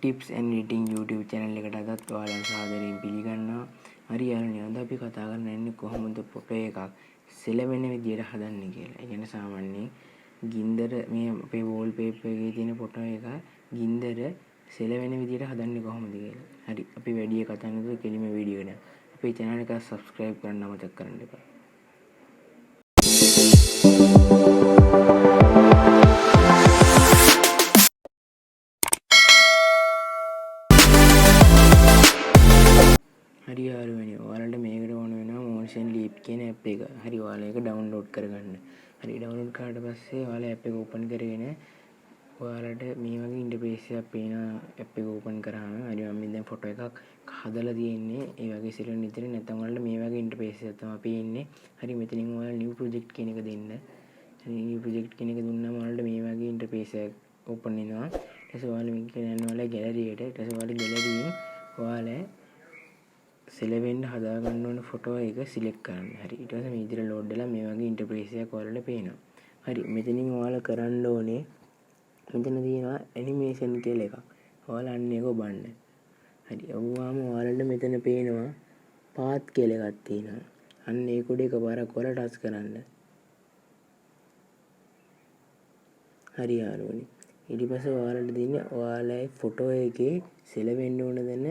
tips and editing YouTube channel එකට අදත් ඔයාලව සාදරයෙන් පිළිගන්නවා. හරි යාළුවනේ, අද අපි කතා කරන්න යන්නේ කොහොමද ෆොටෝ එකක් සෙලවෙන විදියට හදන්නේ කියලා. ඒ කියන්නේ සාමාන්‍යයෙන් ගින්දර මේ අපේ වෝල් පේපර් එකේ තියෙන ෆොටෝ එක ගින්දර සෙලවෙන විදියට හදන්නේ කොහොමද කියලා. හරි, අපි වැඩි කතා නැතුව කෙලිම වීඩියෝ එකට. අපේ channel එක subscribe කරන්න අමතක කරන්න එපා. හරි යාළුවනේ, ඔයාලට මේකට ඕන වෙනවා Motion Leap කියන app එක. හරි, ඔයාලා ඒක download කරගන්න. හරි, download කරාට පස්සේ ඔයාලා app එක open කරගෙන ඔයාලට මේ වගේ interface එකක් පේන app එක open කරාම හරි මම දැන් ෆොටෝ එකක් හදලා තියෙන්නේ ඒ වගේ සිලෙන් විතර. නැත්නම් ඔයාලට මේ වගේ interface එකක් තමයි පේන්නේ. හරි, මෙතනින් ඔයාලා new project කියන එක දෙන්න. හරි, new project කියන එක දුන්නාම ඔයාලට මේ වගේ interface එකක් open වෙනවා. ඊට පස්සේ ඔයාලා මේක යනවා ඔයාලා gallery එකට. ඊට පස්සේ ඔයාලා gallery එකෙන් ඔයාලා සෙලවෙන්න හදා ගන්න ඕන ෆොටෝ එක සිලෙක්ට් කරන්න. හරි, ඊට පස්සේ මේ විදිහට ලෝඩ් වෙලා මේ වගේ ඉන්ටර්ෆේස් එකක් ඔයාලට පේනවා. හරි, මෙතනින් ඔයාලා කරන්න ඕනේ මෙතන තියෙනවා ඇනිමේෂන් කියලා එකක්. ඔයාලා අන්න ඒක ඔබන්න. හරි, ඔබුවාම ඔයාලට මෙතන පේනවා පාත් කියලා එකක් තියෙනවා. අන්න ඒක උඩ එකපාරක් ඔයාලා ටච් කරන්න. හරි යාළුවනේ, ඊට පස්සේ ඔයාලට දෙන්නේ ඔයාලගේ ෆොටෝ එකේ සෙලවෙන්න ඕන දෙන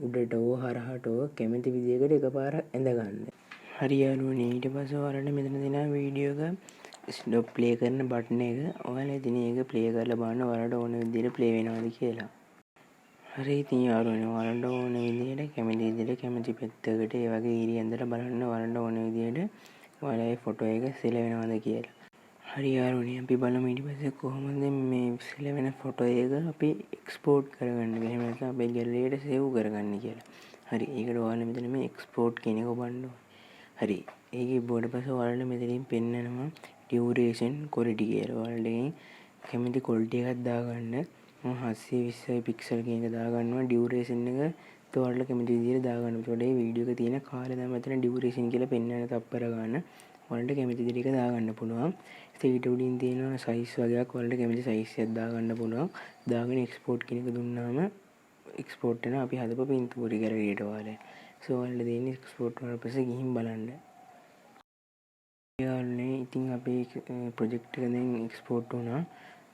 උඩට හෝ හරහට හෝ කැමති විදිහකට එකපාරක් ඇඳ ගන්න. හරි යාළුවනේ, ඊට පස්සේ ඔයාලට මෙතන තියෙනවා වීඩියෝ එක ස්ටොප් ප්ලේ කරන බටන් එක. ඔයාලා ඉතින් ඒක ප්ලේ කරලා බලන්න ඔයාලට ඕන විදිහට ප්ලේ වෙනවද කියලා. හරි, ඉතින් යාළුවනේ, ඔයාලට ඕන විදිහට කැමති විදිහට කැමති පැත්තකට ඒ වගේ ඉරි ඇඳලා බලන්න ඔයාලට ඕන විදිහට ඔයාලගේ ෆොටෝ එක සෙලවෙනවද කියලා. හරි යාළුවනේ, අපි බලමු ඊට පස්සේ කොහොමද මේ සෙලවෙන ෆොටෝ එක අපි එක්ස්පෝර්ට් කරගන්නේ. එහෙම නැත්නම් අපේ ගැලරි එකට සේව් කරගන්නේ කියලා. හරි, ඒකට ඔයාලා මෙතන මේ එක්ස්පෝර්ට් කියන එක ඔබන්න ඕනේ. හරි, ඒක ඉබ්බුවට පස්සේ ඔයාලට මෙතනින් පෙන්නනවා ඩියුරේෂන් quality කියලා. ඔයාලට කැමති quality එකක් දාගන්න. මම 720 පික්සල් කියන එක දාගන්නවා. ඩියුරේෂන් එක ඔයාලට කැමති විදිහට දාගන්න. ඒකට මේ වීඩියෝ එකේ තියෙන කාලය තමයි මෙතන ඩියුරේෂන් කියලා පෙන්නන තප්පර ගන්න. ඔයාලට කැමති විදිහට ඒක දාගන්න පුළුවන්. ඊට උඩින් තියෙනවා සයිස් වගේක්. ඔයාලට කැමති සයිස් එකක් දාගන්න පුළුවන්. දාගෙන එක්ස්පෝර්ට් කියන එක දුන්නාම එක්ස්පෝර්ට් වෙනවා අපි හදපු පින්තූරය ගැලරියට ඔයාලා. ඔයාලට දෙන්නේ එක්ස්පෝර්ට් වුණාට පස්සේ ගිහින් බලන්න. යාළුවනේ, ඉතින් අපේ ප්‍රොජෙක්ට් එක දැන් එක්ස්පෝර්ට් වුණා.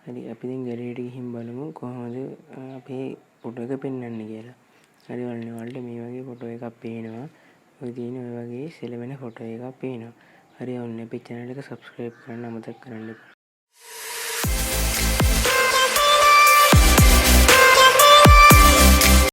හරි, අපි දැන් ගැලරියට ගිහින් බලමු කොහොමද අපේ ෆොටෝ එක පෙන්වන්නේ කියලා. හරි යාළුවනේ, ඔයාලට මේ වගේ ෆොටෝ එකක් පේනවා. ඔය තියෙන ඔය වගේ සෙලවෙන ෆොටෝ එකක් පේනවා. හරි යාළුවනේ, අපේ channel එක subscribe කරන්න අමතක කරන්න එපා.